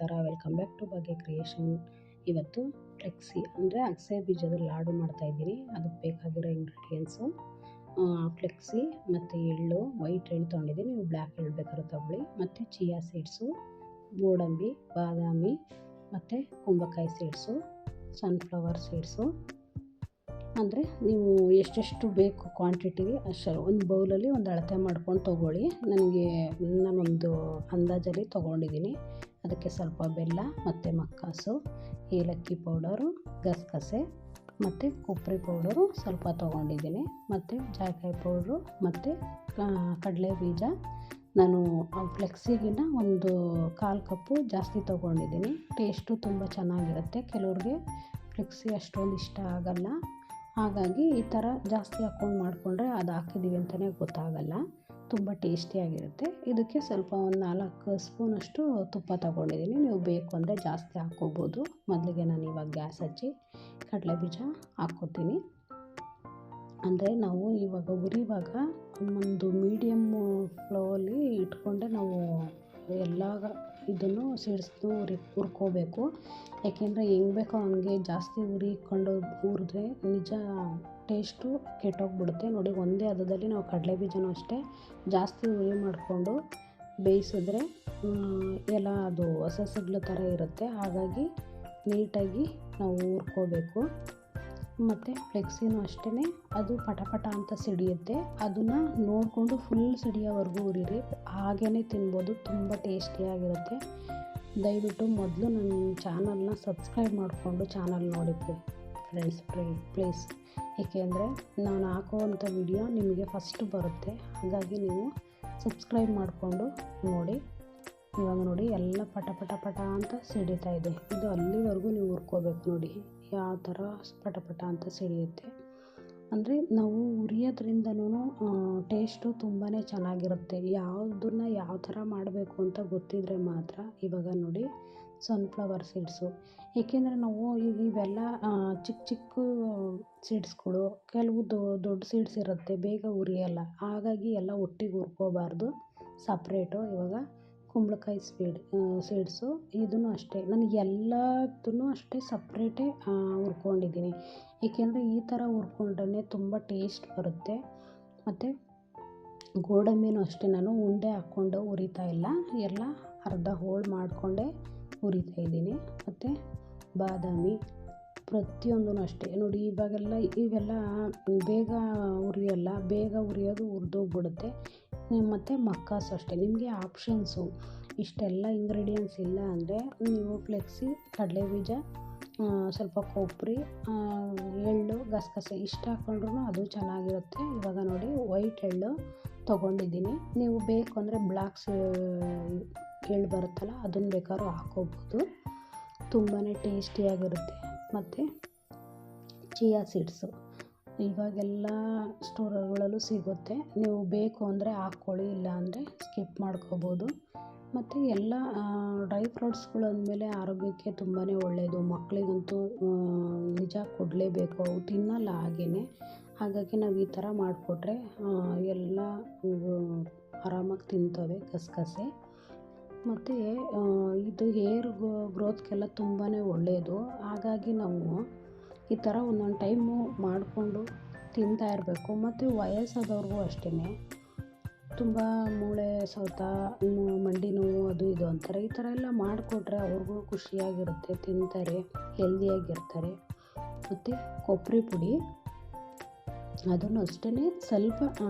ನಮಸ್ಕಾರ, welcome back to Bhagya creation. ಇವತ್ತು flexi ಅಂದರೆ ಅಗಸೆ ಬೀಜದ ಲಾಡು ಮಾಡ್ತಾಯಿದ್ದೀನಿ. ಅದಕ್ಕೆ ಬೇಕಾಗಿರೋ ಇಂಗ್ರೀಡಿಯೆಂಟ್ಸು ಫ್ಲೆಕ್ಸಿ ಮತ್ತು ಎಳ್ಳು, ವೈಟ್ ಎಳ್ಳು ತೊಗೊಂಡಿದ್ದೀನಿ. ನೀವು ಬ್ಲ್ಯಾಕ್ ಎಳ್ಳು ಬೇಕಾದ್ರೂ ತೊಗೊಳ್ಳಿ. ಮತ್ತು ಚಿಯಾ ಸೀಡ್ಸು, ಗೋಡಂಬಿ, ಬಾದಾಮಿ ಮತ್ತು ಕುಂಬಳಕಾಯಿ ಸೀಡ್ಸು, ಸನ್ಫ್ಲವರ್ ಸೀಡ್ಸು. ಅಂದರೆ ನೀವು ಎಷ್ಟೆಷ್ಟು ಬೇಕು ಕ್ವಾಂಟಿಟಿಗೆ ಅಷ್ಟು ಒಂದು ಬೌಲಲ್ಲಿ ಒಂದು ಅಳತೆ ಮಾಡ್ಕೊಂಡು ತೊಗೊಳ್ಳಿ. ನಾನೊಂದು ಅಂದಾಜಲ್ಲಿ ತೊಗೊಂಡಿದ್ದೀನಿ. ಅದಕ್ಕೆ ಸ್ವಲ್ಪ ಬೆಲ್ಲ ಮತ್ತು ಮಕ್ಕಾಸು, ಏಲಕ್ಕಿ ಪೌಡರು, ಗಸಗಸೆ ಮತ್ತು ಕೊಬ್ಬರಿ ಪೌಡರು ಸ್ವಲ್ಪ ತೊಗೊಂಡಿದ್ದೀನಿ. ಮತ್ತು ಜಾಯಿಕಾಯಿ ಪೌಡ್ರು ಮತ್ತು ಕಡಲೆ ಬೀಜ. ನಾನು ಫ್ಲೆಕ್ಸಿಗಿನ್ನ ಒಂದು 1/4 ಕಪ್ಪು ಜಾಸ್ತಿ ತೊಗೊಂಡಿದ್ದೀನಿ. ಟೇಸ್ಟು ತುಂಬ ಚೆನ್ನಾಗಿರುತ್ತೆ. ಕೆಲವ್ರಿಗೆ ಫ್ಲೆಕ್ಸಿ ಅಷ್ಟೊಂದು ಇಷ್ಟ ಆಗಲ್ಲ. ಹಾಗಾಗಿ ಈ ಥರ ಜಾಸ್ತಿ ಹಾಕ್ಕೊಂಡು ಮಾಡಿಕೊಂಡ್ರೆ ಅದು ಹಾಕಿದ್ದೀವಿ ಅಂತಲೇ ಗೊತ್ತಾಗಲ್ಲ. ತುಂಬ ಟೇಸ್ಟಿಯಾಗಿರುತ್ತೆ. ಇದಕ್ಕೆ ಸ್ವಲ್ಪ ಒಂದು 4 ಸ್ಪೂನಷ್ಟು ತುಪ್ಪ ತೊಗೊಂಡಿದ್ದೀನಿ. ನೀವು ಬೇಕು ಅಂದರೆ ಜಾಸ್ತಿ ಹಾಕ್ಕೋಬೋದು. ಮೊದಲಿಗೆ ನಾನು ಇವಾಗ ಗ್ಯಾಸ್ ಹಚ್ಚಿ ಕಡಲೆ ಬೀಜ ಹಾಕ್ಕೋತೀನಿ. ಅಂದರೆ ನಾವು ಇವಾಗ ಉರಿವಾಗ ಒಂದು ಮೀಡಿಯಮ್ಮು ಫ್ಲೋಲ್ಲಿ ಇಟ್ಕೊಂಡೆ ನಾವು ಎಲ್ಲ ಇದನ್ನು ಸಿಡಿಸ್ದು ಹುರ್ಕೋಬೇಕು. ಯಾಕೆಂದರೆ ಹೆಂಗೆ ಬೇಕೋ ಹಂಗೆ ಜಾಸ್ತಿ ಉರಿ ಇಟ್ಕೊಂಡು ಹುರಿದ್ರೆ ನಿಜ ಟೇಸ್ಟು ಕೆಟ್ಟೋಗ್ಬಿಡುತ್ತೆ. ನೋಡಿ, ಒಂದೇ ಹದದಲ್ಲಿ ನಾವು ಕಡಲೆ ಬೀಜನೂ ಅಷ್ಟೇ ಜಾಸ್ತಿ ಉರಿ ಮಾಡಿಕೊಂಡು ಬೇಯಿಸಿದ್ರೆ ಎಲ್ಲ ಅದು ಹಸಸಗ್ಲು ಥರ ಇರುತ್ತೆ. ಹಾಗಾಗಿ ನೀಟಾಗಿ ನಾವು ಹುರ್ಕೋಬೇಕು. ಮತ್ತು ಫ್ಲೆಕ್ಸಿನೂ ಅಷ್ಟೇ, ಅದು ಪಟ ಅಂತ ಸಿಡಿಯುತ್ತೆ. ಅದನ್ನು ನೋಡಿಕೊಂಡು ಫುಲ್ ಸಿಡಿಯೋವರೆಗೂ ಉರಿರಿ. ಹಾಗೇ ತಿನ್ಬೋದು, ತುಂಬ ಟೇಸ್ಟಿಯಾಗಿರುತ್ತೆ. ದಯವಿಟ್ಟು ಮೊದಲು ನನ್ನ ಚಾನಲ್ನ ಸಬ್ಸ್ಕ್ರೈಬ್ ಮಾಡಿಕೊಂಡು ಚಾನಲ್ ನೋಡಿ ಫ್ರೆಂಡ್ಸ್, ಪ್ಲೀಸ್. ಏಕೆಂದರೆ ನಾನು ಹಾಕೋವಂಥ ವಿಡಿಯೋ ನಿಮಗೆ ಫಸ್ಟ್ ಬರುತ್ತೆ. ಹಾಗಾಗಿ ನೀವು ಸಬ್ಸ್ಕ್ರೈಬ್ ಮಾಡಿಕೊಂಡು ನೋಡಿ. ಇವಾಗ ನೋಡಿ ಎಲ್ಲ ಪಟ ಅಂತ ಸಿಡಿತಾ ಇದೆ. ಇದು ಅಲ್ಲಿವರೆಗೂ ನೀವು ಹುರ್ಕೋಬೇಕು. ನೋಡಿ ಯಾವ ಥರ ಪಟ ಅಂತ ಸಿಡಿಯುತ್ತೆ. ಅಂದರೆ ನಾವು ಉರಿಯೋದ್ರಿಂದನೂ ಟೇಸ್ಟು ತುಂಬಾ ಚೆನ್ನಾಗಿರುತ್ತೆ. ಯಾವುದನ್ನು ಯಾವ ಥರ ಮಾಡಬೇಕು ಅಂತ ಗೊತ್ತಿದ್ದರೆ ಮಾತ್ರ. ಇವಾಗ ನೋಡಿ ಸನ್ಫ್ಲವರ್ ಸೀಡ್ಸು. ಏಕೆಂದರೆ ನಾವು ಇವೆಲ್ಲ ಚಿಕ್ಕ ಸೀಡ್ಸ್ಗಳು, ಕೆಲವು ದೊಡ್ಡ ಸೀಡ್ಸ್ ಇರುತ್ತೆ, ಬೇಗ ಉರಿಯಲ್ಲ. ಹಾಗಾಗಿ ಎಲ್ಲ ಒಟ್ಟಿಗೆ ಹುರ್ಕೋಬಾರ್ದು, ಸಪ್ರೇಟು. ಇವಾಗ ಕುಂಬಳಕಾಯಿ ಸೀಡ್ಸು, ಇದನ್ನು ಅಷ್ಟೇ ನಾನು ಎಲ್ಲದನ್ನು ಅಷ್ಟೇ ಸಪ್ರೇಟೇ ಹುರ್ಕೊಂಡಿದ್ದೀನಿ. ಏಕೆಂದರೆ ಈ ಥರ ಹುರ್ಕೊಂಡ್ರೆ ತುಂಬ ಟೇಸ್ಟ್ ಬರುತ್ತೆ. ಮತ್ತು ಗೋಡಂಬಿನೂ ಅಷ್ಟೇ ನಾನು ಉಂಡೆ ಹಾಕ್ಕೊಂಡು ಹುರಿತಾ ಇಲ್ಲ, ಎಲ್ಲ ಅರ್ಧ ಹೋಳು ಮಾಡಿಕೊಂಡೇ ಹುರಿತಾ ಇದ್ದೀನಿ. ಮತ್ತು ಬಾದಾಮಿ ಪ್ರತಿಯೊಂದೂ ಅಷ್ಟೇ ನೋಡಿ. ಇವೆಲ್ಲ ಬೇಗ ಉರಿಯೋಲ್ಲ, ಬೇಗ ಉರಿಯೋದು ಹುರಿದೋಗ್ಬಿಡುತ್ತೆ. ಮತ್ತು ಮಕ್ಕಾಸು ಅಷ್ಟೇ, ನಿಮಗೆ ಆಪ್ಷನ್ಸು ಇಷ್ಟೆಲ್ಲ ಇಂಗ್ರೀಡಿಯೆಂಟ್ಸ್ ಇಲ್ಲ ಅಂದರೆ ನೀವು ಫ್ಲೆಕ್ಸಿ, ಕಡಲೆ ಬೀಜ, ಸ್ವಲ್ಪ ಕೊಬ್ಬರಿ, ಎಳ್ಳು, ಗಸಗಸೆ ಇಷ್ಟು ಹಾಕ್ಕೊಂಡ್ರೂ ಅದು ಚೆನ್ನಾಗಿರುತ್ತೆ. ಇವಾಗ ನೋಡಿ ವೈಟ್ ಎಳ್ಳು ತೊಗೊಂಡಿದ್ದೀನಿ. ನೀವು ಬೇಕು ಅಂದರೆ ಬ್ಲ್ಯಾಕ್ ಎಳ್ಳು ಬರುತ್ತಲ್ಲ, ಅದನ್ನು ಬೇಕಾದ್ರೂ ಹಾಕ್ಕೋಬೋದು, ತುಂಬಾ ಟೇಸ್ಟಿಯಾಗಿರುತ್ತೆ. ಮತ್ತು ಚಿಯಾ ಸೀಡ್ಸು ಇವಾಗೆಲ್ಲ ಸ್ಟೋರ್ಗಳಲ್ಲೂ ಸಿಗುತ್ತೆ. ನೀವು ಬೇಕು ಅಂದರೆ ಹಾಕ್ಕೊಳ್ಳಿ, ಇಲ್ಲ ಅಂದರೆ ಸ್ಕಿಪ್ ಮಾಡ್ಕೋಬೋದು. ಮತ್ತು ಎಲ್ಲ ಡ್ರೈ ಫ್ರೂಟ್ಸ್ಗಳು ಅಂದಮೇಲೆ ಆರೋಗ್ಯಕ್ಕೆ ತುಂಬಾ ಒಳ್ಳೆಯದು. ಮಕ್ಕಳಿಗಂತೂ ನಿಜ ಕೊಡಲೇಬೇಕು, ಅವು ತಿನ್ನಲ್ಲ ಹಾಗೇ. ಹಾಗಾಗಿ ನಾವು ಈ ಥರ ಮಾಡಿಕೊಟ್ರೆ ಎಲ್ಲ ಆರಾಮಾಗಿ ತಿಂತವೆ. ಗಸಗಸೆ ಮತ್ತು ಇದು ಹೇರ್ ಗ್ರೋತ್ಗೆಲ್ಲ ತುಂಬಾ ಒಳ್ಳೆಯದು. ಹಾಗಾಗಿ ನಾವು ಈ ಥರ ಒಂದೊಂದು ಟೈಮು ಮಾಡಿಕೊಂಡು ತಿಂತಾ ಇರಬೇಕು. ಮತ್ತು ವಯಸ್ಸಾದವ್ರಿಗೂ ಅಷ್ಟೇ, ತುಂಬ ಮೂಳೆ ಸೌತ, ಮಂಡಿ ನೋವು ಅದು ಇದು ಅಂತಾರೆ. ಈ ಥರ ಎಲ್ಲ ಮಾಡಿಕೊಟ್ರೆ ಅವ್ರಿಗೂ ಖುಷಿಯಾಗಿರುತ್ತೆ, ತಿಂತಾರೆ, ಹೆಲ್ದಿಯಾಗಿರ್ತಾರೆ. ಮತ್ತು ಕೊಬ್ಬರಿ ಪುಡಿ, ಅದನ್ನು ಅಷ್ಟೇ ಸ್ವಲ್ಪ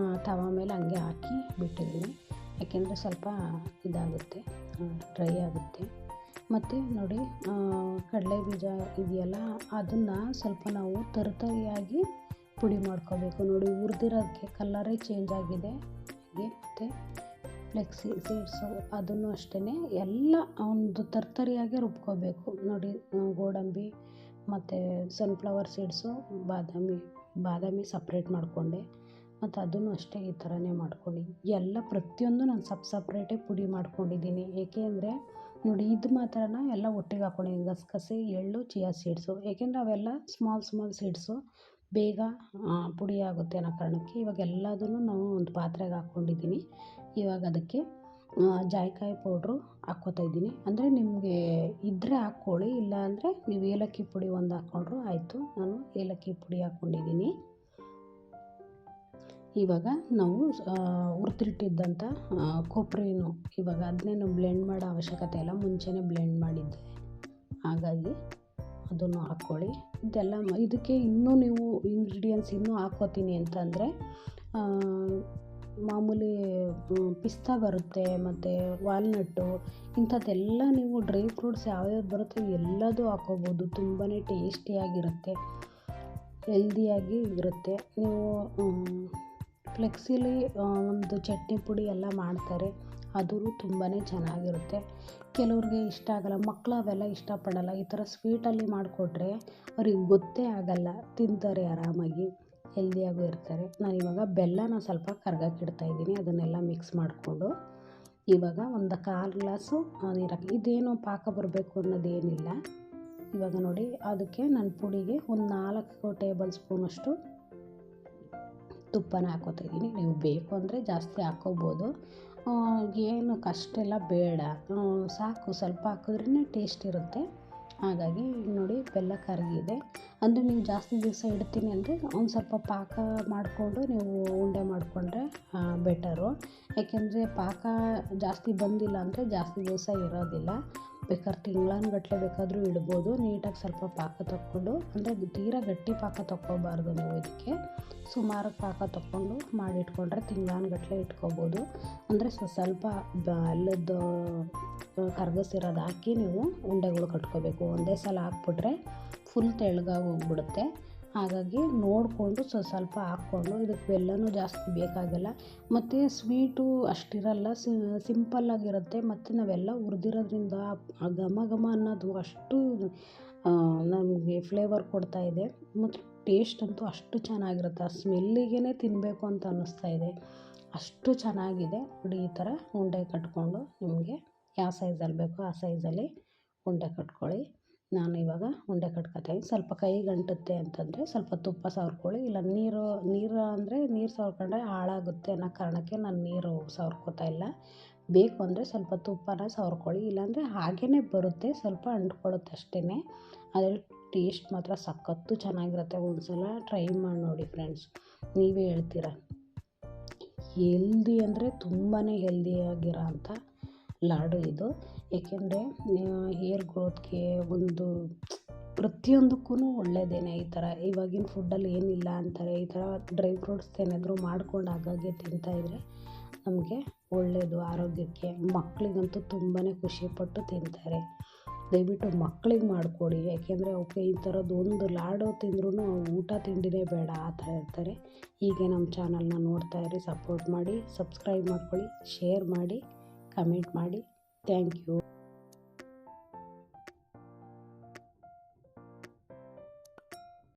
ತವ ಮೇಲೆ ಹಂಗೆ ಹಾಕಿ ಬಿಟ್ಟಿದ್ದೀನಿ. ಯಾಕೆಂದರೆ ಸ್ವಲ್ಪ ಇದಾಗುತ್ತೆ, ಡ್ರೈ ಆಗುತ್ತೆ. ಮತ್ತು ನೋಡಿ ಕಡಲೆ ಬೀಜ ಇದೆಯಲ್ಲ, ಅದನ್ನು ಸ್ವಲ್ಪ ನಾವು ತರಿಯಾಗಿ ಪುಡಿ ಮಾಡ್ಕೋಬೇಕು. ನೋಡಿ ಹುರಿದಿರೋದಕ್ಕೆ ಕಲರೇ ಚೇಂಜ್ ಆಗಿದೆ ಹಾಗೆ. ಮತ್ತು ಫ್ಲೆಕ್ಸಿ ಸೀಡ್ಸು ಅದನ್ನು ಅಷ್ಟೇ ಎಲ್ಲ ಒಂದು ತರಿಯಾಗೆ ರುಬ್ಕೋಬೇಕು. ನೋಡಿ ಗೋಡಂಬಿ ಮತ್ತು ಸನ್ಫ್ಲವರ್ ಸೀಡ್ಸು, ಬಾದಾಮಿ ಸಪ್ರೇಟ್ ಮಾಡಿಕೊಂಡೆ. ಮತ್ತು ಅದನ್ನು ಅಷ್ಟೇ ಈ ಥರನೇ ಮಾಡ್ಕೊಂಡು ಎಲ್ಲ ಪ್ರತಿಯೊಂದು ನಾನು ಸಪ್ರೇಟೇ ಪುಡಿ ಮಾಡ್ಕೊಂಡಿದ್ದೀನಿ. ಏಕೆಂದರೆ ನೋಡಿ ಇದು ಮಾತ್ರ ಎಲ್ಲ ಒಟ್ಟಿಗೆ ಹಾಕ್ಕೊಂಡಿದ್ದೀನಿ, ಗಸಗಸೆ, ಎಳ್ಳು, ಚಿಯಾ ಸೀಡ್ಸು. ಏಕೆಂದರೆ ಅವೆಲ್ಲ ಸ್ಮಾಲ್ ಸೀಡ್ಸು, ಬೇಗ ಪುಡಿ ಆಗುತ್ತೆ ಅನ್ನೋ ಕಾರಣಕ್ಕೆ. ಇವಾಗ ಎಲ್ಲದನ್ನು ನಾವು ಒಂದು ಪಾತ್ರೆಗೆ ಹಾಕ್ಕೊಂಡಿದ್ದೀನಿ. ಇವಾಗ ಅದಕ್ಕೆ ಜಾಯಿಕಾಯಿ ಪೌಡ್ರು ಹಾಕ್ಕೋತಾ ಇದ್ದೀನಿ. ಅಂದರೆ ನಿಮಗೆ ಇದ್ದರೆ ಹಾಕ್ಕೊಳ್ಳಿ, ಇಲ್ಲ ಅಂದರೆ ನೀವು ಏಲಕ್ಕಿ ಪುಡಿ ಒಂದು ಹಾಕ್ಕೊಂಡ್ರು ಆಯಿತು. ನಾನು ಏಲಕ್ಕಿ ಪುಡಿ ಹಾಕ್ಕೊಂಡಿದ್ದೀನಿ. ಇವಾಗ ನಾವು ಹುರಿದಿಟ್ಟಿದ್ದಂಥ ಕೊಬ್ಬರಿನೂ ಇವಾಗ ಅದನ್ನೇನು ಬ್ಲೆಂಡ್ ಮಾಡೋ ಅವಶ್ಯಕತೆ ಇಲ್ಲ, ಮುಂಚೆನೇ ಬ್ಲೆಂಡ್ ಮಾಡಿದ್ದೆ, ಹಾಗಾಗಿ ಅದನ್ನು ಹಾಕ್ಕೊಳ್ಳಿ. ಇದಕ್ಕೆ ಇನ್ನೂ ನೀವು ಇಂಗ್ರೀಡಿಯೆಂಟ್ಸ್ ಇನ್ನೂ ಹಾಕ್ಕೋತೀನಿ ಅಂತಂದರೆ ಮಾಮೂಲಿ ಪಿಸ್ತಾ ಬರುತ್ತೆ, ಮತ್ತು ವಾಲ್ನಟ್ಟು, ಇಂಥದ್ದೆಲ್ಲ ನೀವು ಡ್ರೈ ಫ್ರೂಟ್ಸ್ ಯಾವ್ಯಾವ್ದು ಬರುತ್ತೆ ಎಲ್ಲದೂ ಹಾಕ್ಕೋಬೋದು. ತುಂಬಾ ಟೇಸ್ಟಿಯಾಗಿರುತ್ತೆ, ಹೆಲ್ದಿಯಾಗಿ ಇರುತ್ತೆ. ನೀವು ಫ್ಲೆಕ್ಸಿಲಿ ಒಂದು ಚಟ್ನಿ ಪುಡಿ ಎಲ್ಲ ಮಾಡ್ತಾರೆ, ಅದು ತುಂಬಾ ಚೆನ್ನಾಗಿರುತ್ತೆ. ಕೆಲವ್ರಿಗೆ ಇಷ್ಟ ಆಗಲ್ಲ, ಮಕ್ಕಳು ಅವೆಲ್ಲ ಇಷ್ಟಪಡಲ್ಲ. ಈ ಥರ ಸ್ವೀಟಲ್ಲಿ ಮಾಡಿಕೊಟ್ರೆ ಅವ್ರಿಗೆ ಗೊತ್ತೇ ಆಗಲ್ಲ, ತಿಂತಾರೆ ಆರಾಮಾಗಿ, ಹೆಲ್ದಿಯಾಗೂ ಇರ್ತಾರೆ. ನಾನಿವಾಗ ಬೆಲ್ಲನ ಸ್ವಲ್ಪ ಕರ್ಗಕ್ಕಿಡ್ತಾಯಿದ್ದೀನಿ, ಅದನ್ನೆಲ್ಲ ಮಿಕ್ಸ್ ಮಾಡಿಕೊಂಡು. ಇವಾಗ ಒಂದು 1/4 ಗ್ಲಾಸು ನೀರಾಕಿ, ಇದೇನು ಪಾಕ ಬರಬೇಕು ಅನ್ನೋದೇನಿಲ್ಲ. ಇವಾಗ ನೋಡಿ, ಅದಕ್ಕೆ ನನ್ನ ಪುಡಿಗೆ ಒಂದು 4 ಟೇಬಲ್ ಸ್ಪೂನಷ್ಟು ತುಪ್ಪನ ಹಾಕ್ಕೋತಾಯಿದ್ದೀನಿ. ನೀವು ಬೇಕು ಅಂದರೆ ಜಾಸ್ತಿ ಹಾಕ್ಕೋಬೋದು, ಏನು ಅಷ್ಟೆಲ್ಲ ಬೇಡ, ಸಾಕು, ಸ್ವಲ್ಪ ಹಾಕಿದ್ರೇ ಟೇಸ್ಟ್ ಇರುತ್ತೆ. ಹಾಗಾಗಿ ನೋಡಿ ಬೆಲ್ಲ ಕರಗಿದೆ. ಅಂದರೆ ನೀವು ಜಾಸ್ತಿ ದಿವಸ ಇಡ್ತೀನಿ ಅಂದರೆ ಒಂದು ಸ್ವಲ್ಪ ಪಾಕ ಮಾಡಿಕೊಂಡು ನೀವು ಉಂಡೆ ಮಾಡಿಕೊಂಡ್ರೆ ಬೆಟರು. ಯಾಕೆಂದರೆ ಪಾಕ ಜಾಸ್ತಿ ಬಂದಿಲ್ಲ ಅಂದರೆ ಜಾಸ್ತಿ ದಿವಸ ಇರೋದಿಲ್ಲ, ಬೇಕಾದ್ರೆ ತಿಂಗಳಾನುಗಟ್ಲೆ ಬೇಕಾದರೂ ಇಡ್ಬೋದು. ನೀಟಾಗಿ ಸ್ವಲ್ಪ ಪಾಕ ತಕ್ಕೊಂಡು, ಅಂದರೆ ತೀರಾ ಗಟ್ಟಿ ಪಾಕ ತಕ್ಕೋಬಾರ್ದು ನೀವು, ಇದಕ್ಕೆ ಸುಮಾರು ಪಾಕ ತಕ್ಕೊಂಡು ಮಾಡಿಟ್ಕೊಂಡ್ರೆ ತಿಂಗಳಾನುಗಟ್ಲೆ ಇಟ್ಕೋಬೋದು. ಅಂದರೆ ಸ್ವಲ್ಪ ಬೆಲ್ಲದ್ದು ಕರಗಿಸಿರೋದು ಹಾಕಿ ನೀವು ಉಂಡೆಗಳು ಕಟ್ಕೋಬೇಕು. ಒಂದೇ ಸಲ ಹಾಕ್ಬಿಟ್ರೆ ಫುಲ್ ತೆಳ್ಳಗಾಗಿ ಹೋಗ್ಬಿಡುತ್ತೆ. ಹಾಗಾಗಿ ನೋಡಿಕೊಂಡು ಸ್ವಲ್ಪ ಹಾಕ್ಕೊಂಡು, ಇದಕ್ಕೆ ಬೆಲ್ಲನೂ ಜಾಸ್ತಿ ಬೇಕಾಗಲ್ಲ, ಮತ್ತು ಸ್ವೀಟು ಅಷ್ಟಿರಲ್ಲ, ಸಿಂಪಲ್ಲಾಗಿರುತ್ತೆ. ಮತ್ತು ನಾವೆಲ್ಲ ಹುರಿದಿರೋದ್ರಿಂದ ಘಮ ಘಮ ಅನ್ನೋದು ಅಷ್ಟು ನಮಗೆ ಫ್ಲೇವರ್ ಕೊಡ್ತಾಯಿದೆ, ಮತ್ತು ಟೇಸ್ಟ್ ಅಂತೂ ಅಷ್ಟು ಚೆನ್ನಾಗಿರುತ್ತೆ. ಆ ಸ್ಮೆಲ್ಲಿಗೆ ತಿನ್ನಬೇಕು ಅಂತ ಅನ್ನಿಸ್ತಾಯಿದೆ, ಅಷ್ಟು ಚೆನ್ನಾಗಿದೆ. ನೋಡಿ, ಈ ಥರ ಉಂಡೆ ಕಟ್ಕೊಂಡು ನಿಮಗೆ ಯಾವ ಸೈಜಲ್ಲಿ ಬೇಕೋ ಆ ಸೈಜಲ್ಲಿ ಉಂಡೆ ಕಟ್ಕೊಳ್ಳಿ. ನಾನು ಇವಾಗ ಉಂಡೆ ಕಟ್ಕೊತಾಯಿದ್ದೀನಿ. ಸ್ವಲ್ಪ ಕೈಗೆ ಅಂಟುತ್ತೆ ಅಂತಂದರೆ ಸ್ವಲ್ಪ ತುಪ್ಪ ಸವರ್ಕೊಳ್ಳಿ, ಇಲ್ಲ ನೀರು ಅಂದರೆ ನೀರು ಸವರ್ಕೊಂಡ್ರೆ ಹಾಳಾಗುತ್ತೆ ಅನ್ನೋ ಕಾರಣಕ್ಕೆ ನಾನು ನೀರು ಸವರ್ಕೋತಾ ಇಲ್ಲ. ಬೇಕು ಅಂದರೆ ಸ್ವಲ್ಪ ತುಪ್ಪನ ಸವರ್ಕೊಳ್ಳಿ, ಇಲ್ಲಾಂದರೆ ಹಾಗೇ ಬರುತ್ತೆ, ಸ್ವಲ್ಪ ಅಂಟ್ಕೊಳ್ಳುತ್ತೆ ಅಷ್ಟೇ. ಅದರಲ್ಲಿ ಟೇಸ್ಟ್ ಮಾತ್ರ ಸಖತ್ತು ಚೆನ್ನಾಗಿರುತ್ತೆ. ಒಂದು ಸಲ ಟ್ರೈ ಮಾಡಿ ನೋಡಿ ಫ್ರೆಂಡ್ಸ್, ನೀವೇ ಹೇಳ್ತೀರ. ಹೆಲ್ದಿ ಅಂದರೆ ತುಂಬಾ ಹೆಲ್ದಿಯಾಗಿರೋ ಅಂಥ ಲಾಡು ಇದು. ಏಕೆಂದರೆ ಹೇರ್ ಗ್ರೋತ್ಗೆ ಒಂದು ಪ್ರತಿಯೊಂದಕ್ಕೂ ಒಳ್ಳೆಯದೇನೆ. ಈ ಥರ ಇವಾಗಿನ ಫುಡ್ಡಲ್ಲಿ ಏನಿಲ್ಲ ಅಂತಾರೆ, ಈ ಥರ ಡ್ರೈ ಫ್ರೂಟ್ಸ್ ಏನಾದರೂ ಮಾಡ್ಕೊಂಡು ಆಗಾಗ್ಗೆ ತಿಂತಾಯಿದ್ರೆ ನಮಗೆ ಒಳ್ಳೆಯದು ಆರೋಗ್ಯಕ್ಕೆ. ಮಕ್ಕಳಿಗಂತೂ ತುಂಬಾ ಖುಷಿಪಟ್ಟು ತಿಂತಾರೆ. ದಯವಿಟ್ಟು ಮಕ್ಕಳಿಗೆ ಮಾಡಿಕೊಡಿ, ಯಾಕೆಂದರೆ ಅವಕ್ಕೆ ಈ ಥರದ್ದು ಒಂದು ಲಾಡು ತಿಂದ್ರೂ ಊಟ ತಿಂಡಿನೇ ಬೇಡ ಆ ಥರ ಇರ್ತಾರೆ. ಹೀಗೆ ನಮ್ಮ ಚಾನಲ್ನ ನೋಡ್ತಾಯಿರಿ, ಸಪೋರ್ಟ್ ಮಾಡಿ, ಸಬ್ಸ್ಕ್ರೈಬ್ ಮಾಡ್ಕೊಳ್ಳಿ, ಶೇರ್ ಮಾಡಿ, ಕಮೆಂಟ್ ಮಾಡಿ. Thank you.